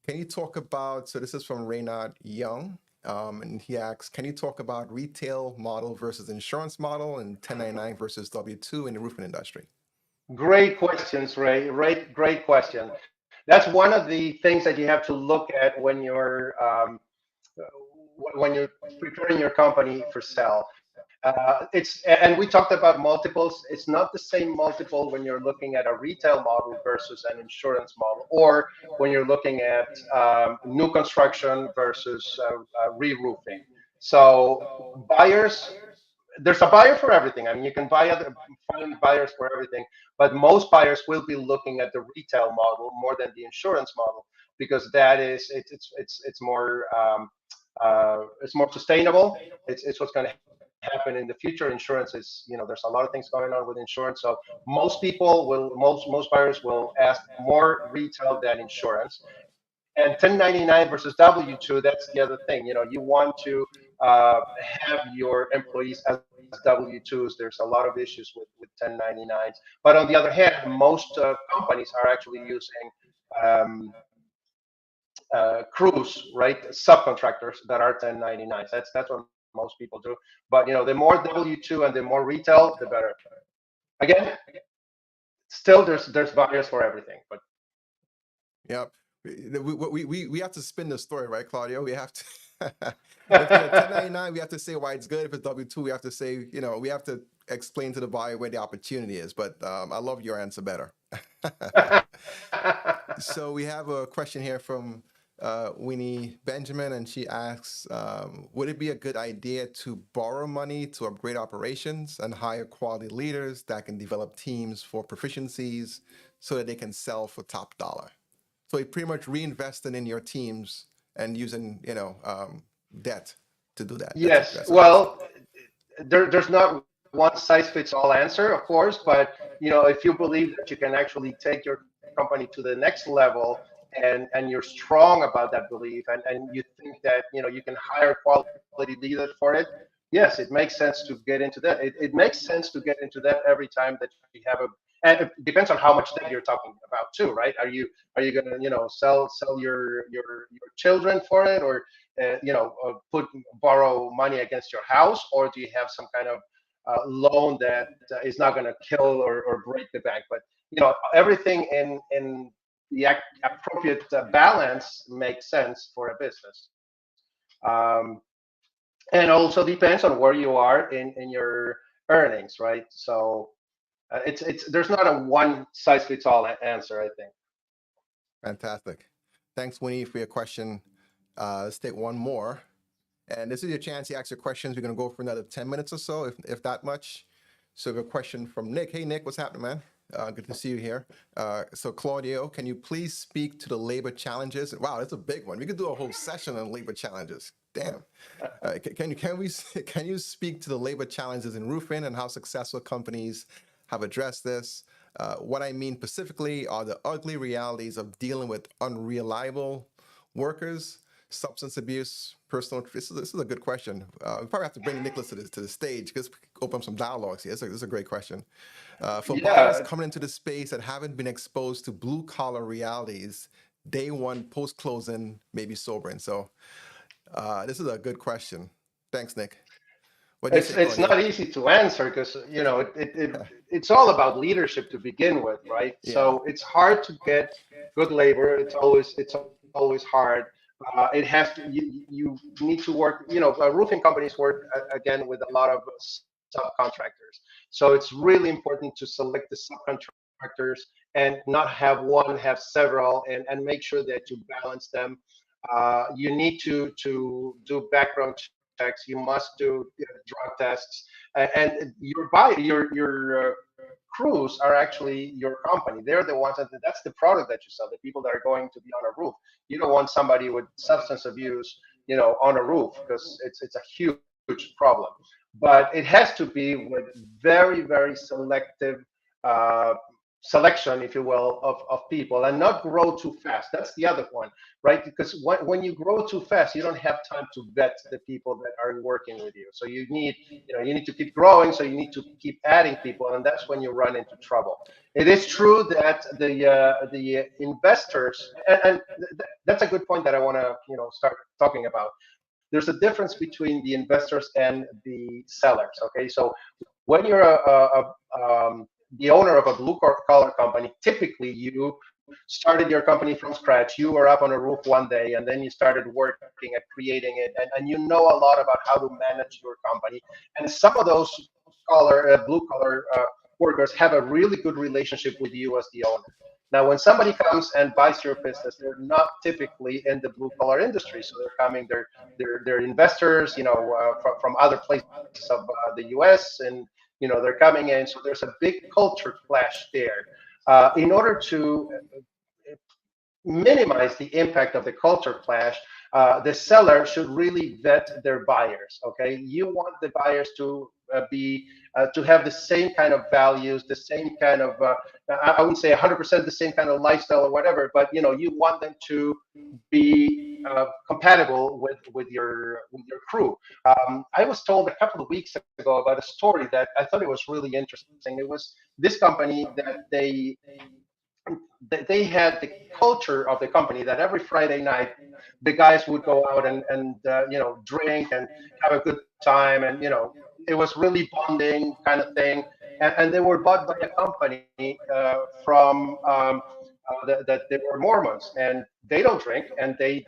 Can you talk about, so this is from Reynard Young, and he asks, can you talk about retail model versus insurance model and 1099 versus W-2 in the roofing industry? Great questions, Ray. Great question. That's one of the things that you have to look at when you're preparing your company for sale. And we talked about multiples. It's not the same multiple when you're looking at a retail model versus an insurance model, or when you're looking at new construction versus re-roofing. So buyers, there's a buyer for everything. I mean, you can find buyers for everything, but most buyers will be looking at the retail model more than the insurance model because that is it's more sustainable. It's what's going to happen in the future. Insurance is, there's a lot of things going on with insurance. So most buyers will ask more retail than insurance. And 1099 versus W-2, that's the other thing. You want to have your employees as W-2s. There's a lot of issues with 1099s. But on the other hand, most companies are actually using crews, right? Subcontractors that are 1099s. That's what most people do. But the more W-2 and the more retail, the better. Again, still there's buyers for everything. But Yep. We have to spin the story, right, Claudio? We have to. If you're 1099, we have to say why it's good. If it's W-2, we have to say, we have to explain to the buyer where the opportunity is. But I love your answer better. So we have a question here from Winnie Benjamin, and she asks, would it be a good idea to borrow money to upgrade operations and hire quality leaders that can develop teams for proficiencies so that they can sell for top dollar? So you're pretty much reinvesting in your teams and using, debt to do that. Yes. Well, there's not one size fits all answer, of course, but if you believe that you can actually take your company to the next level and you're strong about that belief and you think that you can hire quality leaders for it, yes, it makes sense to get into that. It makes sense to get into that every time that you have and it depends on how much debt you're talking about too, right? Are you going to sell your children for it, or borrow money against your house, or do you have some kind of loan that is not going to kill or break the bank? But everything in the appropriate balance makes sense for a business. And also depends on where you are in your earnings, right? So it's there's not a one size fits all answer, I think. Fantastic. Thanks, Winnie, for your question. Let's take one more. And this is your chance to ask your questions. We're going to go for another 10 minutes or so, if that much. So we have a question from Nick. Hey, Nick, what's happening, man? Good to see you here. So Claudio, can you please speak to the labor challenges? Wow, that's a big one. We could do a whole session on labor challenges. Damn. Can you speak to the labor challenges in roofing and how successful companies have addressed this? What I mean specifically are the ugly realities of dealing with unreliable workers, substance abuse, personal. This is a good question. We probably have to bring Nicholas to the stage because open up some dialogues here. This is a great question. For buyers coming into the space that haven't been exposed to blue collar realities, day one post closing, maybe sobering. So this is a good question. Thanks, Nick. It's not easy to answer because it's all about leadership to begin with, right? Yeah. So it's hard to get good labor. It's always hard. It has to you need to work. Roofing companies work again with a lot of subcontractors. So it's really important to select the subcontractors and not have one, have several, and make sure that you balance them. You need to do background checks. You must do drug tests, and your crews are actually your company. They're the ones that's the product that you sell. The people that are going to be on a roof. You don't want somebody with substance abuse, on a roof, because it's a huge problem. But it has to be with very, very selective uh, selection, if you will, of people, and not grow too fast. That's the other one, right? Because when you grow too fast, you don't have time to vet the people that are working with you. So you need to keep growing. So you need to keep adding people, and that's when you run into trouble. It is true that the investors, and that's a good point that I want to start talking about. There's a difference between the investors and the sellers. Okay, so when you're the owner of a blue collar company, typically you started your company from scratch. You were up on a roof one day, and then you started working at creating it, and you know a lot about how to manage your company. And some of those blue collar workers have a really good relationship with you as the owner. Now, when somebody comes and buys your business, they're not typically in the blue collar industry, so they're investors, from other places of the U.S. and they're coming in. So there's a big culture clash there. In order to minimize the impact of the culture clash, the seller should really vet their buyers. Okay, you want the buyers to to have the same kind of values, the same kind of I wouldn't say 100% the same kind of lifestyle or whatever, but you want them to be compatible with your crew. I was told a couple of weeks ago about a story that I thought it was really interesting. It was this company that they had the culture of the company that every Friday night the guys would go out and drink and have a good time, and it was really bonding kind of thing. And they were bought by a company from that they were Mormons, and they don't drink, and they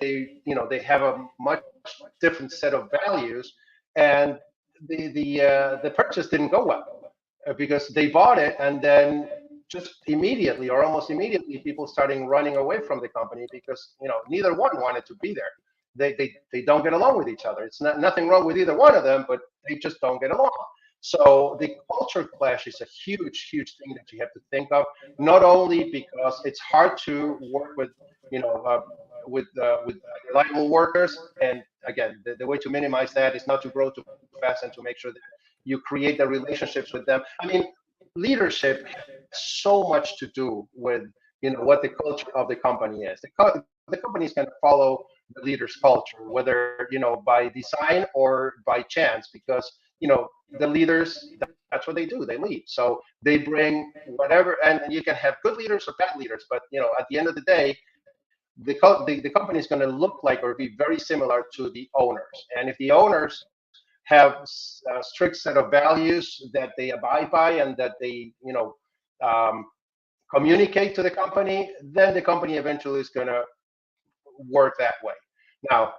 have a much different set of values, and the purchase didn't go well because they bought it, and then just immediately or almost immediately people starting running away from the company because neither one wanted to be there. They don't get along with each other. It's nothing wrong with either one of them, but they just don't get along. So the culture clash is a huge thing that you have to think of, not only because it's hard to work with with reliable workers, and again the way to minimize that is not to grow too fast and to make sure that you create the relationships with them. I mean, leadership has so much to do with what the culture of the company is. The company is going to follow the leader's culture, whether by design or by chance, because the leaders, that's what they do. They lead, so they bring whatever. And you can have good leaders or bad leaders, but at the end of the day, the company is going to look like or be very similar to the owners. And if the owners have a strict set of values that they abide by and that they communicate to the company, then the company eventually is going to work that way. Now,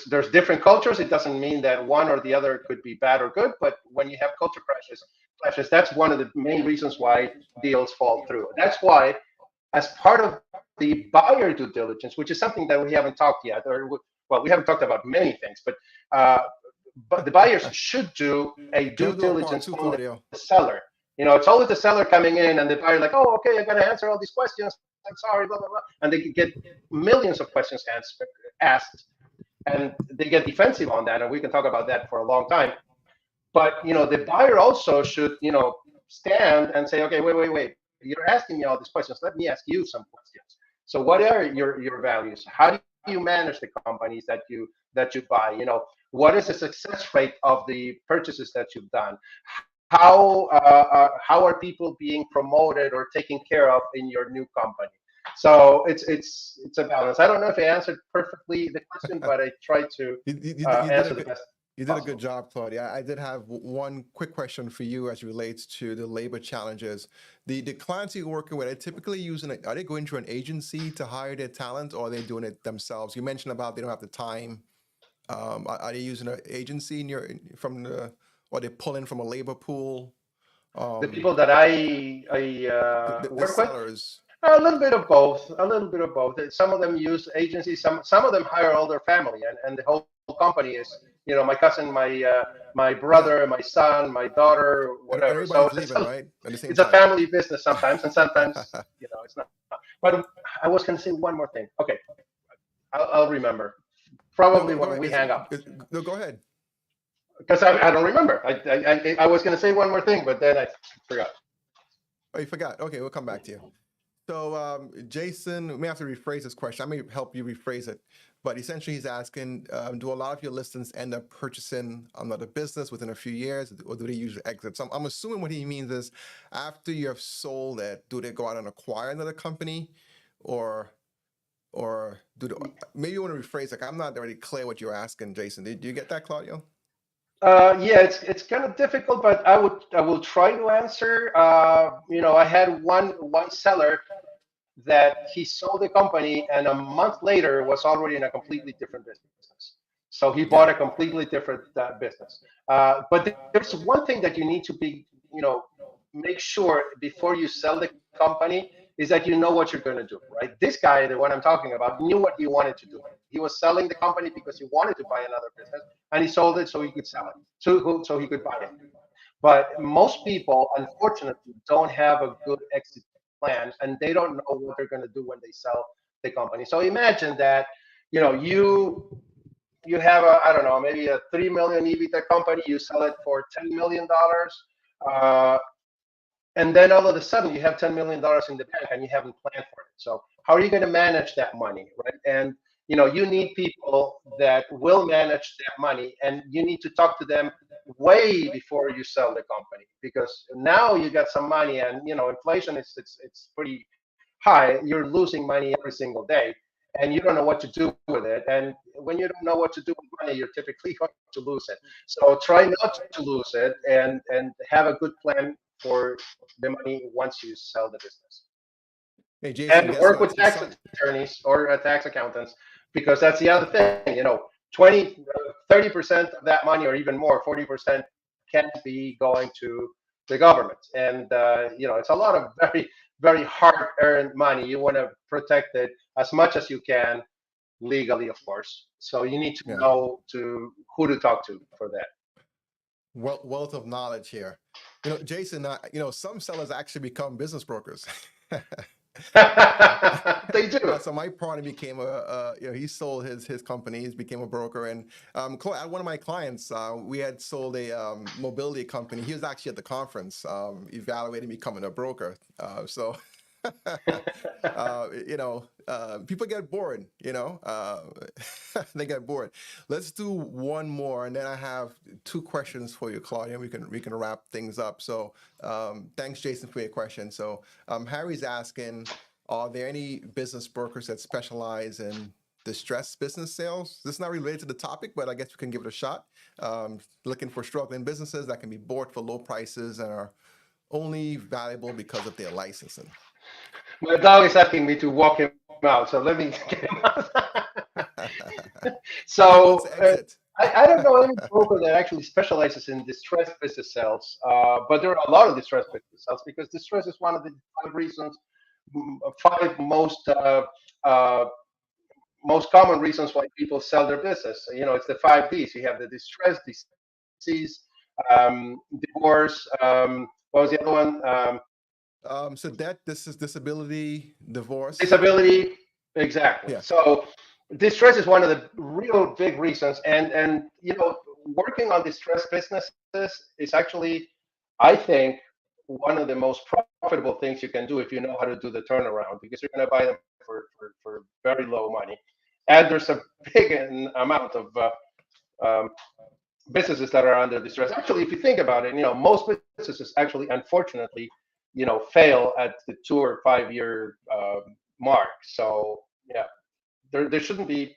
there's different cultures. It doesn't mean that one or the other could be bad or good, but when you have culture clashes, that's one of the main reasons why deals fall through. That's why, as part of the buyer due diligence, which is something that we haven't talked yet, well, we haven't talked about many things, but the buyers should do a due diligence on the seller. It's always the seller coming in and the buyer like, oh, okay, I got to answer all these questions. I'm sorry, blah, blah, blah. And they get millions of questions asked, and they get defensive on that. And we can talk about that for a long time. But, the buyer also should, stand and say, okay, wait. You're asking me all these questions. Let me ask you some questions. So what are your values? How do you manage the companies that you buy? What is the success rate of the purchases that you've done? How are people being promoted or taken care of in your new company? So it's a balance. I don't know if I answered perfectly the question, but I tried to answer the best. You did a good job, Claudia. I did have one quick question for you as it relates to the labor challenges. The clients you're working with, are they going through an agency to hire their talent, or are they doing it themselves? You mentioned about they don't have the time. Are they using an agency or they pull in from a labor pool? The people that I The work with, sellers. A little bit of both. A little bit of both. Some of them use agencies. Some of them hire all their family, and the whole company is, my cousin, my Yeah, brother, my son, my daughter, and whatever. So everybody's leaving, right, at the same it's a time. family business sometimes, and sometimes it's not. But I was going to say one more thing. Okay, I'll remember No, probably go when ahead. we hang up, No, go ahead. because I don't remember. I was going to say one more thing, but then I forgot. Oh, you forgot. Okay, we'll come back to you. So, Jason, we may have to rephrase this question. I may help you rephrase it, but essentially, he's asking: do a lot of your listings end up purchasing another business within a few years, or do they usually exit? So, I'm assuming what he means is, after you have sold it, do they go out and acquire another company, or do they, maybe you want to rephrase? Like, I'm not already clear what you're asking, Jason. Do you get that, Claudio? Yeah, it's kind of difficult, but I will try to answer. I had one seller that he sold the company, and a month later was already in a completely different business. So he Yeah. bought a completely different business. But there's one thing that you need to be, make sure before you sell the company is that you know what you're going to do, right? This guy, the one I'm talking about, knew what he wanted to do. He was selling the company because he wanted to buy another business, and he sold it so he could sell it, so he could buy it. But most people, unfortunately, don't have a good exit plan, and they don't know what they're going to do when they sell the company. So imagine that, you have a, I don't know, maybe a 3 million EBITDA company, you sell it for $10 million, uh, and then all of a sudden you have $10 million in the bank and you haven't planned for it. So how are you going to manage that money, right? And you need people that will manage that money, and you need to talk to them way before you sell the company, because now you got some money, and inflation is it's pretty high. You're losing money every single day, and you don't know what to do with it. And when you don't know what to do with money, you're typically going to lose it. So try not to lose it, and have a good plan for the money once you sell the business. Hey, Jason, And guess work what? with tax attorneys or tax accountants, because that's the other thing. 20, 30% of that money, or even more, 40% can't be going to the government. And, it's a lot of very, very hard earned money. You want to protect it as much as you can legally, of course. So you need to Yeah. know who to talk to for that. Wealth of knowledge here. Jason, some sellers actually become business brokers. They do. So my partner became he sold his companies, became a broker, and one of my clients, we had sold a mobility company. He was actually at the conference, evaluating becoming a broker. So people get bored, they get bored. Let's do one more, and then I have two questions for you, Claudia. We can wrap things up. So thanks, Jason, for your question. So Harry's asking, are there any business brokers that specialize in distressed business sales? This is not related to the topic, but I guess we can give it a shot. Looking for struggling businesses that can be bought for low prices and are only valuable because of their licensing. My dog is asking me to walk him out, so let me get him out. He wants So to exit. I don't know any broker that actually specializes in distressed business sales, but there are a lot of distressed business sales, because distress is one of the five uh, most common reasons why people sell their business. It's the 5 Ds. You have the distress, disease, divorce. What was the other one? So this is disability, divorce. Disability. Exactly. Yeah. So distress is one of the real big reasons, and working on distressed businesses is actually, I think, one of the most profitable things you can do if you know how to do the turnaround, because you're going to buy them for very low money, and there's a big amount of um, businesses that are under distress. Actually, if you think about it, most businesses actually, unfortunately, fail at the 2 or 5 year mark. So yeah, there shouldn't be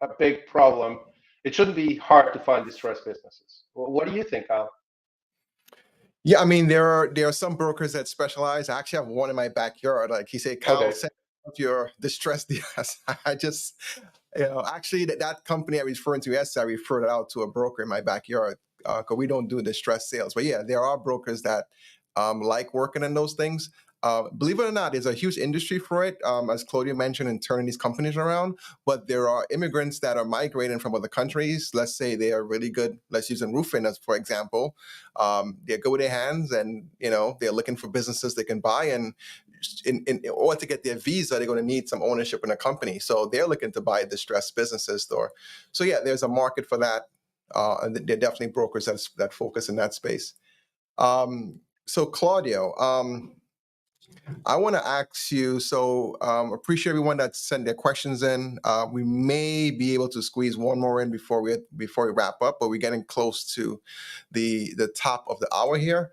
a big problem. It shouldn't be hard to find distressed businesses. Well, what do you think, Kyle? Yeah, I mean there are some brokers that specialize. I actually have one in my backyard. Like he said, Kyle, Okay. send out your distressed deals. I just, actually that company I was referring to yesterday, I referred it out to a broker in my backyard, because we don't do distressed sales. But yeah, there are brokers that like working in those things. believe it or not, there's a huge industry for it, as Claudio mentioned, in turning these companies around. But there are immigrants that are migrating from other countries. Let's say they are really good. Let's use in roofing as for example. They're good with their hands, and they're looking for businesses they can buy. And in order to get their visa, they're going to need some ownership in a company. So they're looking to buy distressed businesses. So yeah, there's a market for that. And there are definitely brokers that focus in that space. So Claudio, I want to ask you, appreciate everyone that sent their questions in. We may be able to squeeze one more in before we wrap up, but we're getting close to the top of the hour here.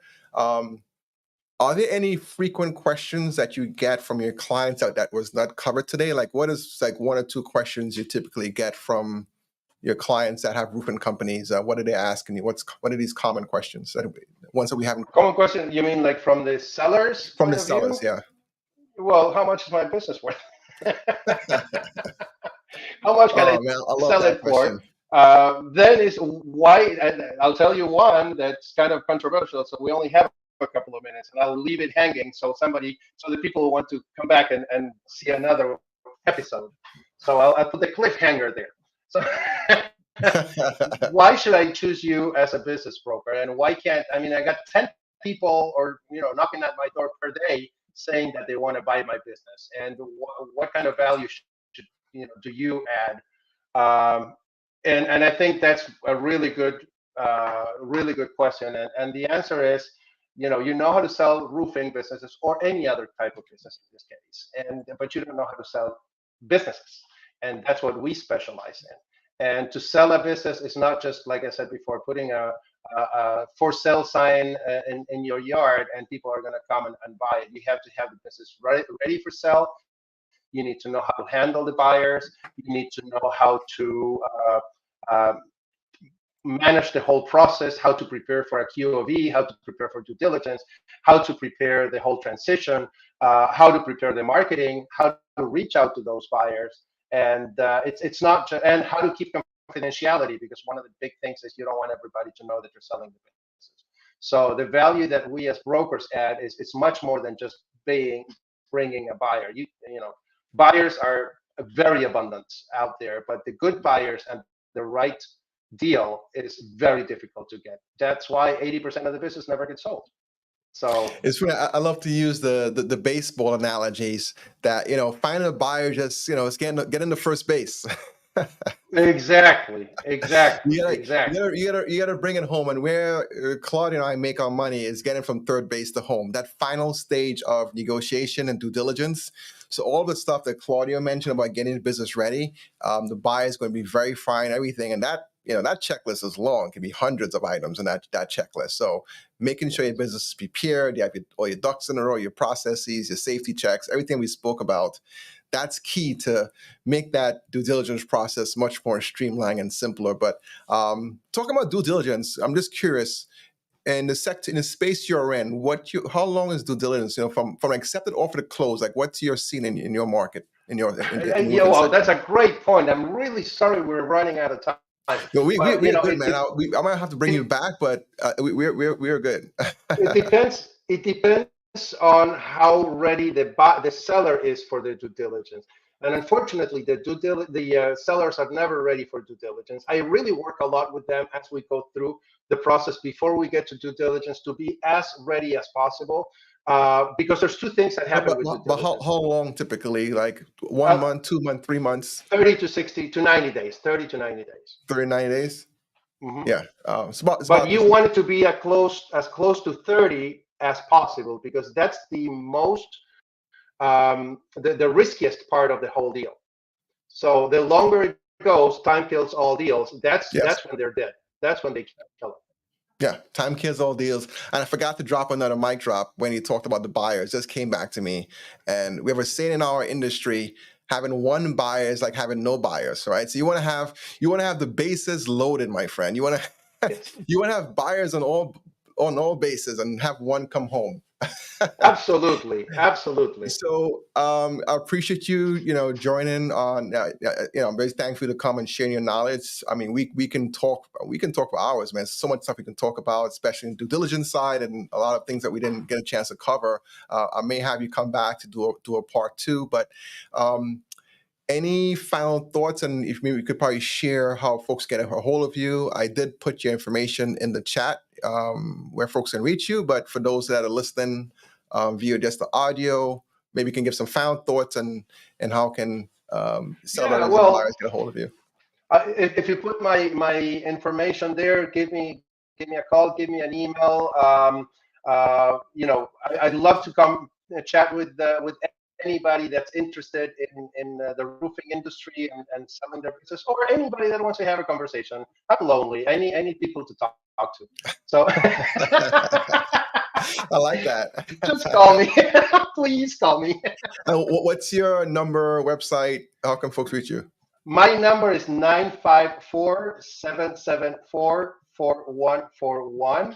Are there any frequent questions that you get from your clients that was not covered today? Like, what is one or two questions you typically get from your clients that have roofing companies? What are they asking you? What are these common questions? Ones that we haven't. Common question? You mean like from the sellers? From the sellers, yeah. Well, how much is my business worth? How much can I sell it for? Then is why, and I'll tell you one that's kind of controversial. So we only have a couple of minutes, and I'll leave it hanging so the people who want to come back and see another episode. So I'll put the cliffhanger there. So why should I choose you as a business broker? And why can't, I got 10 people knocking at my door per day saying that they want to buy my business. And what kind of value do you add? And I think that's a really good question. And the answer is, you know how to sell roofing businesses or any other type of business in this case, but you don't know how to sell businesses, and that's what we specialize in. And to sell a business is not just, like I said before, putting a for sale sign in your yard and people are going to come and buy it. You have to have the business ready for sale. You need to know how to handle the buyers. You need to know how to manage the whole process, how to prepare for a QOV, how to prepare for due diligence, how to prepare the whole transition, how to prepare the marketing, how to reach out to those buyers. And it's not just, and how to keep confidentiality, because one of the big things is you don't want everybody to know that you're selling the businesses. So the value that we as brokers add is it's much more than just bringing a buyer. Buyers are very abundant out there, but the good buyers and the right deal is very difficult to get. That's why 80% of the business never gets sold. So it's funny. I love to use the baseball analogies that finding a buyer just it's getting to first base. Exactly. You gotta bring it home, and where Claudia and I make our money is getting from third base to home. That final stage of negotiation and due diligence. So all the stuff that Claudia mentioned about getting the business ready, the buyer is going to be verifying everything, and that checklist is long. It can be hundreds of items in that checklist. So making sure your business is prepared, you have all your ducks in a row, your processes, your safety checks, everything we spoke about. That's key to make that due diligence process much more streamlined and simpler. But talking about due diligence, I'm just curious, in the space you're in, how long is due diligence? From accepted offer to close, like what's your scene in your market? Well, that's a great point. I'm really sorry we're running out of time. We're good, man. I might have to bring you back, but we're good. It depends on how ready the seller is for the due diligence. And unfortunately, the sellers are never ready for due diligence. I really work a lot with them as we go through the process before we get to due diligence to be as ready as possible. Because there's two things that happen with due diligence. But how long typically? Like 1 month, 2 months, 3 months? 30 to 60 to 90 days. 30 to 90 days. 30 to 90 days? Mm-hmm. Yeah. But you want it to be as close to 30 as possible, because that's the most the riskiest part of the whole deal. So the longer it goes, time kills all deals. That's when they're dead. That's when they kill them. Yeah, time kills all deals. And I forgot to drop another mic drop when you talked about the buyers. Just came back to me. And we have a saying in our industry, having one buyer is like having no buyers, right? So you want to have the bases loaded, my friend. You want to have buyers on all bases and have one come home. Absolutely. So I appreciate you, joining on. I'm very thankful to come and share your knowledge. I mean, we can talk for hours, man. So much stuff we can talk about, especially in due diligence side, and a lot of things that we didn't get a chance to cover. I may have you come back to do a part two, but. Any final thoughts? And if maybe we could probably share how folks get a hold of you. I did put your information in the chat where folks can reach you. But for those that are listening via just the audio, maybe you can give some final thoughts and how can sellers and buyers get a hold of you. If you put my information there, give me a call, give me an email. I'd love to come chat with anybody that's interested in the roofing industry and selling their business, or anybody that wants to have a conversation. I'm lonely. I need people to talk to. So I like that. Just call me. Please call me. What's your number, website? How can folks reach you? My number is 954-774-4141.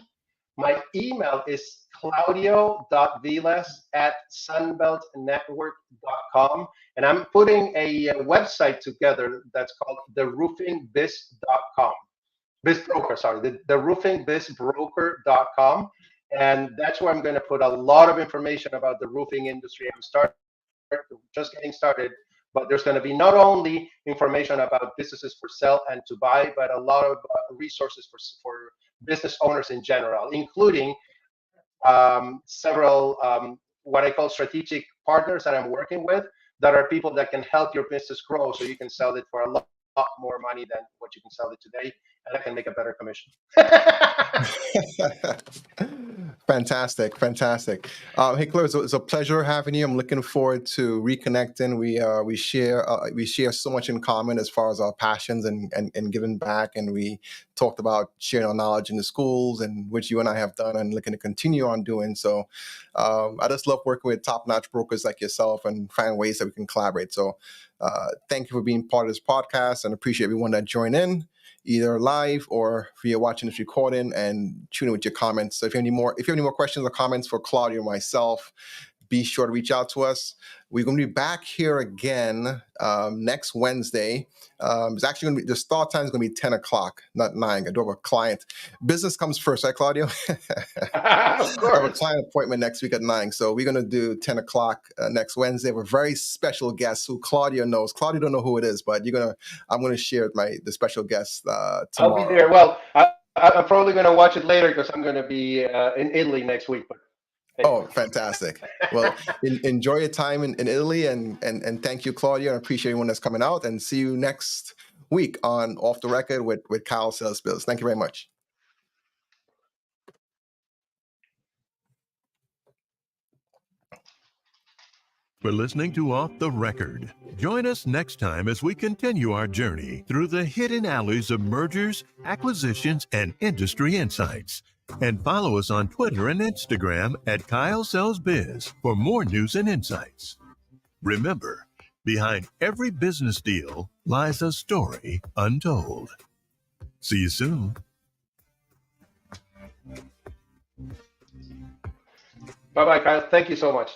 My email is claudio.vilas@sunbeltnetwork.com. And I'm putting a website together that's called theroofingbizbroker.com. BizBroker, sorry, the roofingbizbroker.com. And that's where I'm going to put a lot of information about the roofing industry. I'm just getting started, but there's going to be not only information about businesses for sell and to buy, but a lot of resources for business owners in general, including several what I call strategic partners that I'm working with, that are people that can help your business grow so you can sell it for a lot more money than what you can sell it today, and I can make a better commission. Fantastic. Hey, Claudio, it's a pleasure having you. I'm looking forward to reconnecting. We share so much in common as far as our passions and giving back. And we talked about sharing our knowledge in the schools, and which you and I have done and looking to continue on doing. So I just love working with top-notch brokers like yourself and find ways that we can collaborate. So thank you for being part of this podcast, and appreciate everyone that joined in, either live or if you're watching this recording, and tune in with your comments. So if you have any more questions or comments for Claudio or myself, be sure to reach out to us. We're going to be back here again next Wednesday. It's actually going to be, the start time is going to be 10 o'clock, not 9. I do have a client. Business comes first, right, Claudio? Of course. I have a client appointment next week at 9. So we're going to do 10 o'clock next Wednesday with a very special guest who Claudio knows. Claudio don't know who it is, but I'm going to share the special guest tomorrow. I'll be there. Well, I'm probably going to watch it later because I'm going to be in Italy next week. Oh, fantastic. Well, enjoy your time in Italy, and thank you, Claudio. I appreciate everyone that's coming out, and see you next week on Off the Record with KyleSellsBiz. Thank you very much. For listening to Off the Record. Join us next time as we continue our journey through the hidden alleys of mergers, acquisitions, and industry insights. And follow us on Twitter and Instagram at KyleSellsBiz for more news and insights. Remember, behind every business deal lies a story untold. See you soon. Bye-bye, Kyle. Thank you so much.